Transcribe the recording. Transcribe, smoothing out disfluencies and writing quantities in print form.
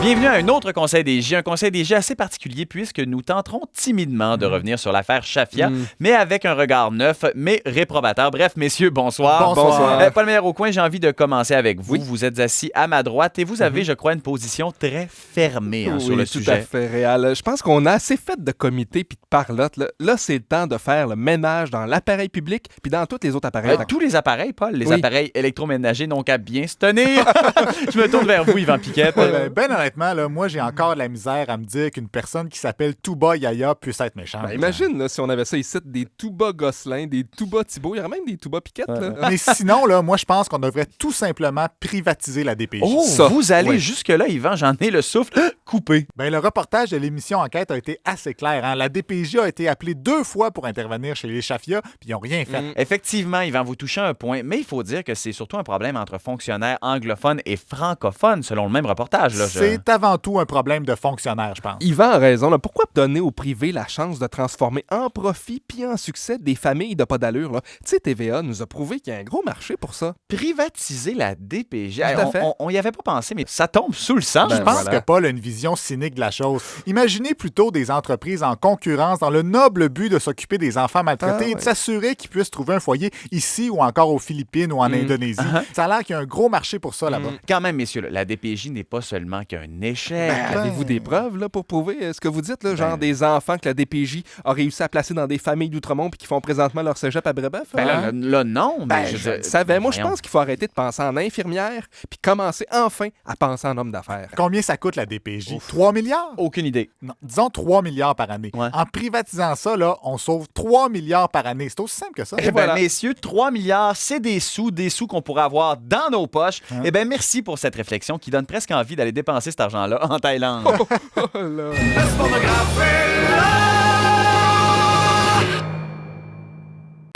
Bienvenue à un autre Conseil des J, un Conseil des J assez particulier puisque nous tenterons timidement de revenir sur l'affaire Chafia, mais avec un regard neuf, mais réprobateur. Bref, messieurs, bonsoir. Bonsoir. Paul Meilleur au coin, j'ai envie de commencer avec vous. Oui. Vous êtes assis à ma droite et vous avez, je crois, une position très fermée sur le sujet. Oui, tout à fait, Réal. Je pense qu'on a assez fait de comités puis de parlotte. Là, c'est le temps de faire le ménage dans l'appareil public puis dans tous les autres appareils. Tous les appareils, Paul, les appareils électroménagers n'ont qu'à bien se tenir. Je me tourne vers vous, Yvan Piquette. Ben honnêtement, là, moi, j'ai encore de la misère à me dire qu'une personne qui s'appelle Touba Yaya puisse être méchante. Ben, imagine là, si on avait ça ici, des Touba Gosselin, des Touba Thibault, il y aurait même des Touba Piquette. Là. Mais sinon, là, moi, je pense qu'on devrait tout simplement privatiser la DPJ. Oh, ça, vous allez jusque-là, Yvan, j'en ai le souffle coupé. Ben, le reportage de l'émission Enquête a été assez clair. Hein? La DPJ a été appelée 2 fois pour intervenir chez les Chafia, puis ils n'ont rien fait. Effectivement, Yvan, vous touchez un point, mais il faut dire que c'est surtout un problème entre fonctionnaires anglophones et francophones, selon le même reportage. Là, C'est avant tout un problème de fonctionnaires, je pense. Yvan a raison. Là. Pourquoi donner au privé la chance de transformer en profit puis en succès des familles de pas d'allure? Tu sais, TVA nous a prouvé qu'il y a un gros marché pour ça. Privatiser la DPJ. Tout à fait. On y avait pas pensé, mais ça tombe sous le sang. Je pense que Paul a une vision cynique de la chose. Imaginez plutôt des entreprises en concurrence dans le noble but de s'occuper des enfants maltraités et de s'assurer qu'ils puissent trouver un foyer ici ou encore aux Philippines ou en Indonésie. Ça a l'air qu'il y a un gros marché pour ça là-bas. Quand même, messieurs, la DPJ n'est pas seulement qu'un échec. Avez-vous des preuves là, pour prouver ce que vous dites? Là, genre des enfants que la DPJ a réussi à placer dans des familles d'Outremont puis qui font présentement leur cégep à Brébeuf? Là, non. Mais je savais. Moi, je pense qu'il faut arrêter de penser en infirmière puis commencer enfin à penser en homme d'affaires. Combien ça coûte la DPJ? 3 milliards? Aucune idée. Non, disons 3 milliards par année. Ouais. En privatisant ça, là, on sauve 3 milliards par année. C'est aussi simple que ça. Eh bien, messieurs, 3 milliards, c'est des sous qu'on pourrait avoir dans nos poches. Eh bien, merci pour cette réflexion qui donne presque envie d'aller dépenser cet argent-là en Thaïlande. Le pornographe